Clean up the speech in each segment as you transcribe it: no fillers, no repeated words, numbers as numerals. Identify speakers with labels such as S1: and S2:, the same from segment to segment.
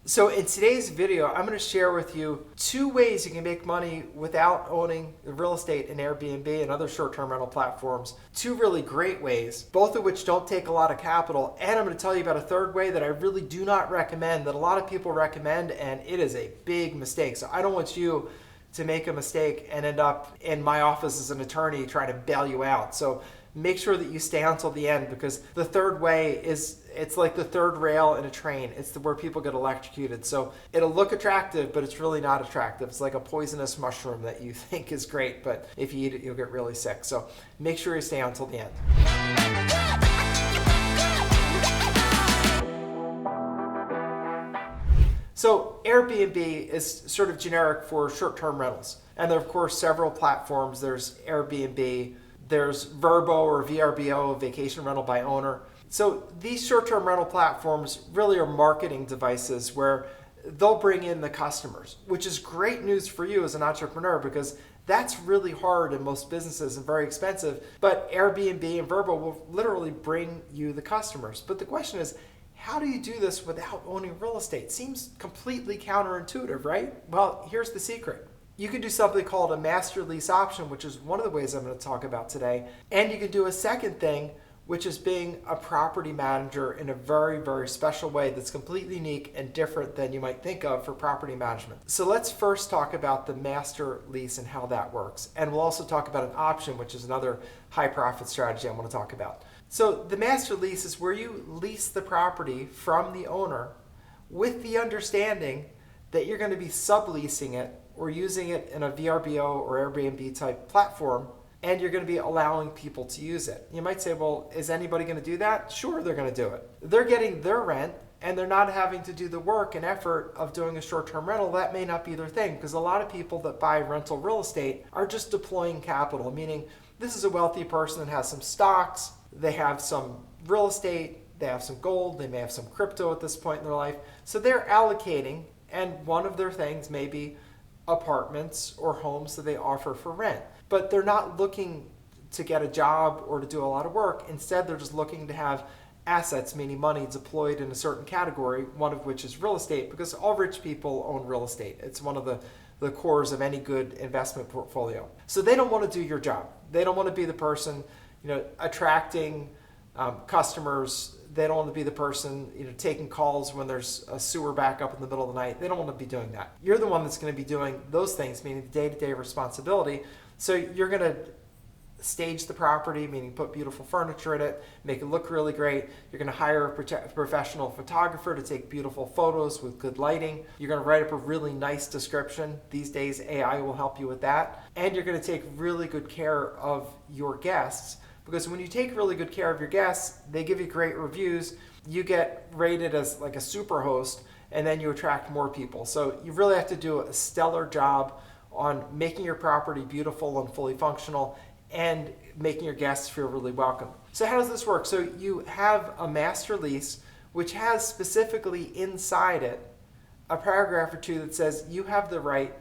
S1: So in today's video, I'm going to share with you 2 ways you can make money without owning real estate in Airbnb and other short-term rental platforms. 2 really great ways, both of which don't take a lot of capital. And I'm going to tell you about a third way that I really do not recommend, that a lot of people recommend, and it is a big mistake. So I don't want you to make a mistake and end up in my office as an attorney trying to bail you out. So make sure that you stay until the end, because the third way it's like the third rail in a train. It's where people get electrocuted. So it'll look attractive, but it's really not attractive. It's like a poisonous mushroom that you think is great, but if you eat it, you'll get really sick. So make sure you stay until the end. So Airbnb is sort of generic for short-term rentals. And there are, of course, several platforms. There's Airbnb, there's Vrbo or VRBO, vacation rental by owner. So these short-term rental platforms really are marketing devices where they'll bring in the customers, which is great news for you as an entrepreneur, because that's really hard in most businesses and very expensive. But Airbnb and Vrbo will literally bring you the customers. But the question is, how do you do this without owning real estate? Seems completely counterintuitive, right? Well, here's the secret. You can do something called a master lease option, which is one of the ways I'm going to talk about today. And you can do a second thing, which is being a property manager in a very, very special way that's completely unique and different than you might think of for property management. So let's first talk about the master lease and how that works. And we'll also talk about an option, which is another high profit strategy I want to talk about. So the master lease is where you lease the property from the owner with the understanding that you're going to be subleasing it or using it in a VRBO or Airbnb type platform, and you're going to be allowing people to use it. You might say, well, is anybody going to do that? Sure, they're going to do it. They're getting their rent, and they're not having to do the work and effort of doing a short-term rental. That may not be their thing, because a lot of people that buy rental real estate are just deploying capital, meaning this is a wealthy person that has some stocks, they have some real estate, they have some gold, they may have some crypto at this point in their life. So they're allocating, and one of their things may be apartments or homes that they offer for rent. But they're not looking to get a job or to do a lot of work. Instead, they're just looking to have assets, meaning money, deployed in a certain category, one of which is real estate, because all rich people own real estate. It's one of the cores of any good investment portfolio. So they don't want to do your job. They don't want to be the person, attracting customers. They don't want to be the person, taking calls when there's a sewer backup in the middle of the night. They don't want to be doing that. You're the one that's going to be doing those things, meaning the day-to-day responsibility. So you're going to stage the property, meaning put beautiful furniture in it, make it look really great. You're going to hire a professional photographer to take beautiful photos with good lighting. You're going to write up a really nice description. These days, AI will help you with that. And you're going to take really good care of your guests, because when you take really good care of your guests, they give you great reviews, you get rated as like a super host, and then you attract more people. So you really have to do a stellar job on making your property beautiful and fully functional and making your guests feel really welcome. So how does this work? So you have a master lease, which has specifically inside it a paragraph or 2 that says you have the right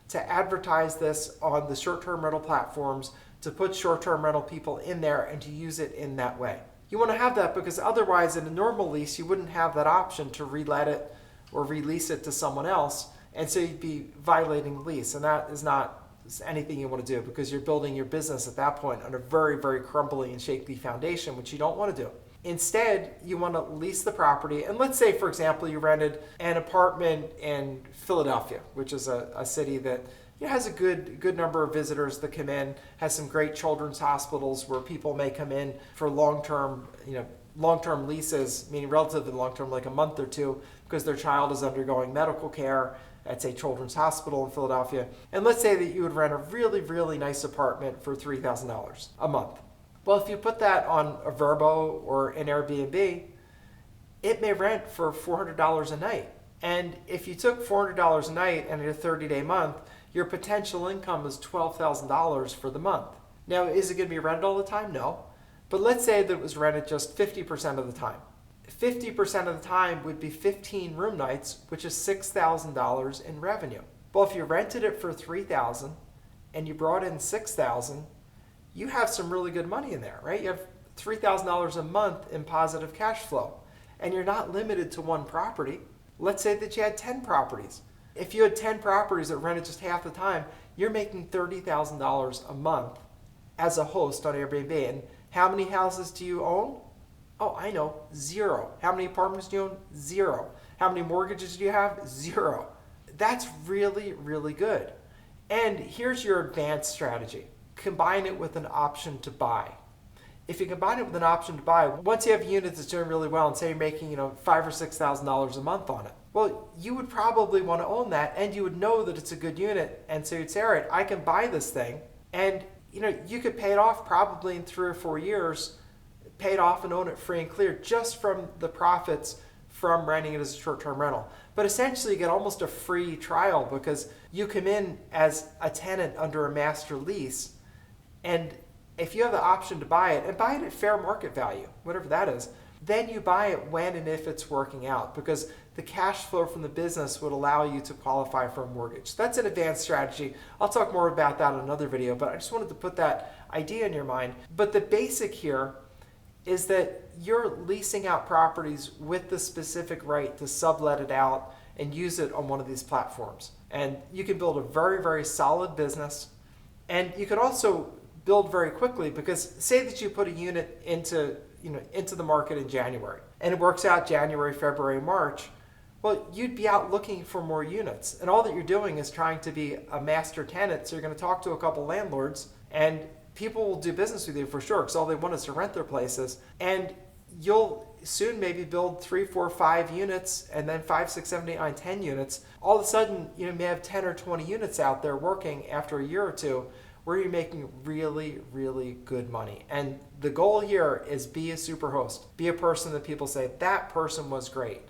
S1: to advertise this on the short-term rental platforms, to put short-term rental people in there and to use it in that way. You want to have that because otherwise in a normal lease, you wouldn't have that option to relet it or release it to someone else. And so you'd be violating the lease. And that is not anything you want to do, because you're building your business at that point on a very, very crumbly and shaky foundation, which you don't want to do. Instead, you want to lease the property. And let's say, for example, you rented an apartment in Philadelphia, which is a city that has a good number of visitors that come in, has some great children's hospitals where people may come in for long-term leases, meaning relatively long-term, like a month or 2, because their child is undergoing medical care at, say, Children's Hospital in Philadelphia. And let's say that you would rent a really, really nice apartment for $3,000 a month. Well, if you put that on a Vrbo or an Airbnb, it may rent for $400 a night. And if you took $400 a night and a 30-day month, your potential income is $12,000 for the month. Now, is it going to be rented all the time? No. But let's say that it was rented just 50% of the time. 50% of the time would be 15 room nights, which is $6,000 in revenue. Well, if you rented it for $3,000 and you brought in $6,000, you have some really good money in there, right? You have $3,000 a month in positive cash flow. And you're not limited to one property. Let's say that you had 10 properties. If you had 10 properties that rented just half the time, you're making $30,000 a month as a host on Airbnb. And how many houses do you own? Oh, I know, 0. How many apartments do you own? 0. How many mortgages do you have? 0. That's really, really good. And here's your advanced strategy. Combine it with an option to buy. If you combine it with an option to buy, once you have a unit that's doing really well and say you're making, $5,000 or $6,000 a month on it, well, you would probably want to own that, and you would know that it's a good unit, and so you'd say, all right, I can buy this thing, and you could pay it off probably in 3 or 4 years, pay it off and own it free and clear just from the profits from renting it as a short-term rental. But essentially you get almost a free trial because you come in as a tenant under a master lease, and if you have the option to buy it, and buy it at fair market value, whatever that is, then you buy it when and if it's working out, because the cash flow from the business would allow you to qualify for a mortgage. That's an advanced strategy. I'll talk more about that in another video, but I just wanted to put that idea in your mind. But the basic here is that you're leasing out properties with the specific right to sublet it out and use it on one of these platforms. And you can build a very, very solid business. And you could also build very quickly, because say that you put a unit into the market in January and it works out January, February, March, well, you'd be out looking for more units. And all that you're doing is trying to be a master tenant. So you're going to talk to a couple landlords, and people will do business with you for sure, because all they want is to rent their places. And you'll soon maybe build 3, 4, 5 units, and then 5, 6, 7, 8, 9, 10 units. All of a sudden, you may have 10 or 20 units out there working after a year or two, where you're making really, really good money. And the goal here is be a super host. Be a person that people say, that person was great.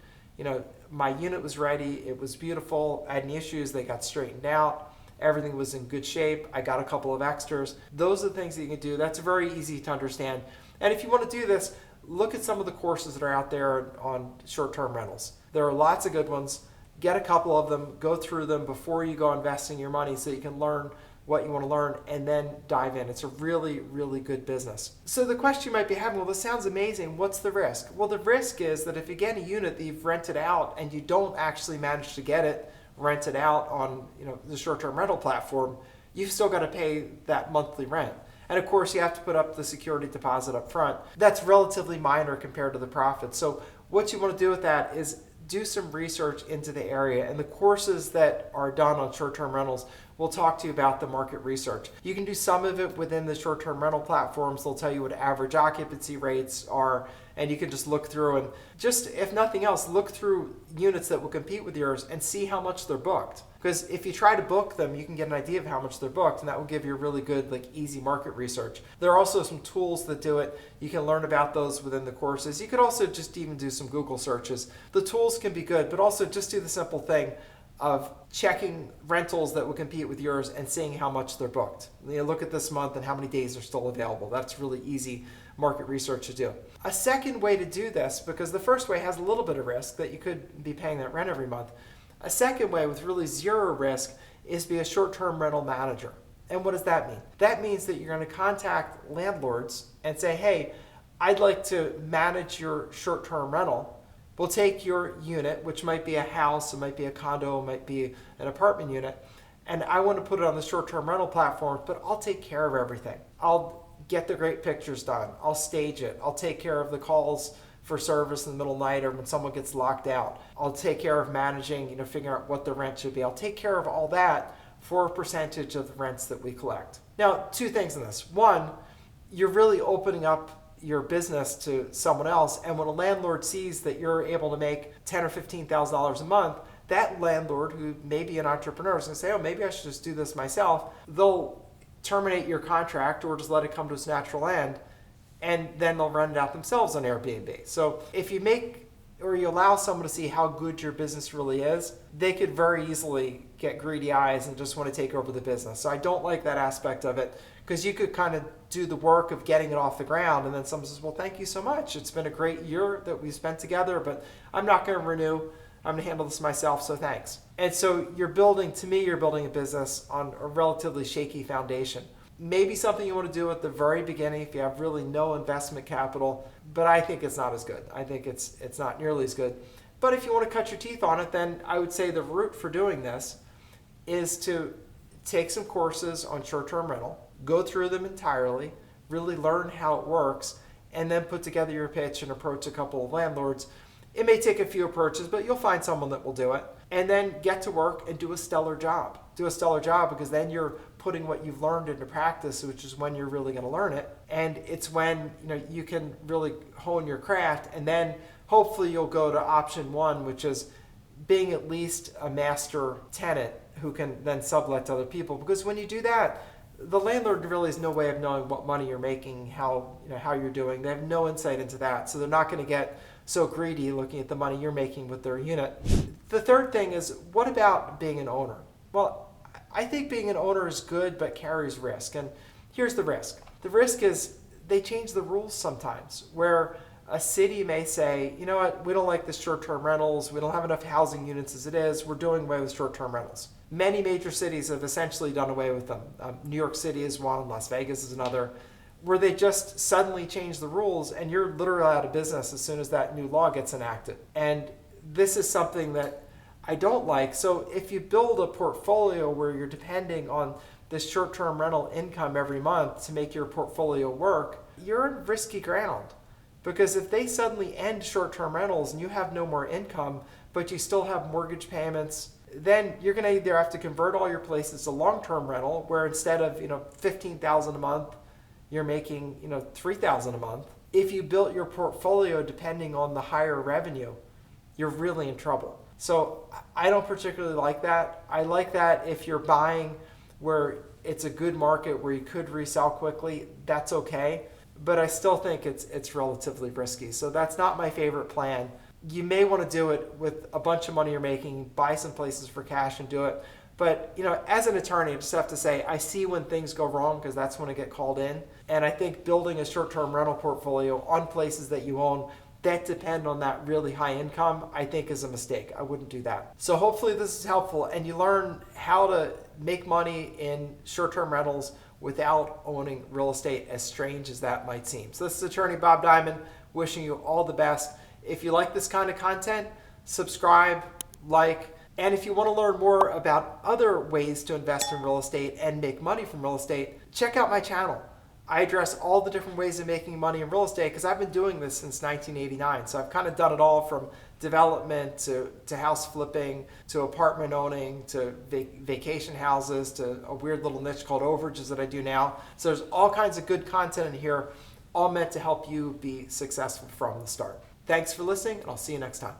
S1: My unit was ready. It was beautiful. I had any issues, they got straightened out. Everything was in good shape. I got a couple of extras. Those are the things that you can do. That's very easy to understand. And if you want to do this, look at some of the courses that are out there on short-term rentals. There are lots of good ones. Get a couple of them, go through them before you go investing your money so you can learn what you want to learn and then dive in. It's a really, really good business. So the question you might be having, well, this sounds amazing. What's the risk? Well, the risk is that if you get a unit that you've rented out and you don't actually manage to get it rented out on the short-term rental platform, you've still got to pay that monthly rent. And of course, you have to put up the security deposit up front. That's relatively minor compared to the profit. So what you want to do with that is do some research into the area, and the courses that are done on short-term rentals will talk to you about the market research. You can do some of it within the short-term rental platforms. They'll tell you what average occupancy rates are, and you can just look through and just, if nothing else, look through units that will compete with yours and see how much they're booked. Because if you try to book them, you can get an idea of how much they're booked, and that will give you a really good, easy market research. There are also some tools that do it. You can learn about those within the courses. You could also just even do some Google searches. The tools can be good, but also just do the simple thing of checking rentals that will compete with yours and seeing how much they're booked. Look at this month and how many days are still available. That's really easy market research to do. A second way to do this, because the first way has a little bit of risk that you could be paying that rent every month. A second way with really zero risk is be a short-term rental manager. And what does that mean? That means that you're going to contact landlords and say, hey, I'd like to manage your short-term rental. We'll take your unit, which might be a house, it might be a condo, it might be an apartment unit, and I want to put it on the short-term rental platform, but I'll take care of everything. I'll get the great pictures done. I'll stage it. I'll take care of the calls for service in the middle of the night or when someone gets locked out. I'll take care of managing, figuring out what the rent should be. I'll take care of all that for a percentage of the rents that we collect. Now, 2 things in this. One, you're really opening up your business to someone else, and when a landlord sees that you're able to make $10,000 or $15,000 a month, that landlord, who may be an entrepreneur, is going to say, oh, maybe I should just do this myself. They'll terminate your contract or just let it come to its natural end, and then they'll rent it out themselves on Airbnb. So if you you allow someone to see how good your business really is, they could very easily get greedy eyes and just want to take over the business. So I don't like that aspect of it, because you could kind of do the work of getting it off the ground, and then someone says, well, thank you so much. It's been a great year that we spent together, but I'm not going to renew. I'm going to handle this myself, so thanks. And so you're building a business on a relatively shaky foundation. Maybe something you want to do at the very beginning if you have really no investment capital, but I think it's not as good. I think it's not nearly as good. But if you want to cut your teeth on it, then I would say the route for doing this is to take some courses on short-term rental, go through them entirely, really learn how it works, and then put together your pitch and approach a couple of landlords. It may take a few approaches, but you'll find someone that will do it. And then get to work and do a stellar job. Do a stellar job, because then you're putting what you've learned into practice, which is when you're really going to learn it. And it's when you can really hone your craft, and then hopefully you'll go to option one, which is being at least a master tenant who can then sublet to other people. Because when you do that, the landlord really has no way of knowing what money you're making, how you're doing. They have no insight into that, so they're not going to get so greedy looking at the money you're making with their unit. The third thing is, what about being an owner? Well, I think being an owner is good, but carries risk. And here's the risk. The risk is they change the rules sometimes, where a city may say, you know what, we don't like the short-term rentals, we don't have enough housing units as it is, we're doing away with short-term rentals. Many major cities have essentially done away with them. New York City is one, Las Vegas is another, where they just suddenly change the rules and you're literally out of business as soon as that new law gets enacted. And this is something that I don't like. So if you build a portfolio where you're depending on this short-term rental income every month to make your portfolio work, you're in risky ground. Because if they suddenly end short-term rentals and you have no more income, but you still have mortgage payments, then you're going to either have to convert all your places to long-term rental, where instead of $15,000 a month, you're making $3,000 a month. If you built your portfolio depending on the higher revenue, you're really in trouble. So I don't particularly like that. I like that if you're buying where it's a good market where you could resell quickly, that's okay. But I still think it's relatively risky. So that's not my favorite plan. You may want to do it with a bunch of money you're making, buy some places for cash and do it. But as an attorney, I just have to say, I see when things go wrong, because that's when I get called in. And I think building a short-term rental portfolio on places that you own that depend on that really high income, I think is a mistake. I wouldn't do that. So hopefully this is helpful, and you learn how to make money in short-term rentals without owning real estate, as strange as that might seem. So this is attorney Bob Diamond, wishing you all the best. If you like this kind of content, subscribe, like, and if you want to learn more about other ways to invest in real estate and make money from real estate, check out my channel. I address all the different ways of making money in real estate, because I've been doing this since 1989. So I've kind of done it all, from development to house flipping, to apartment owning, to vacation houses, to a weird little niche called Overages that I do now. So there's all kinds of good content in here, all meant to help you be successful from the start. Thanks for listening, and I'll see you next time.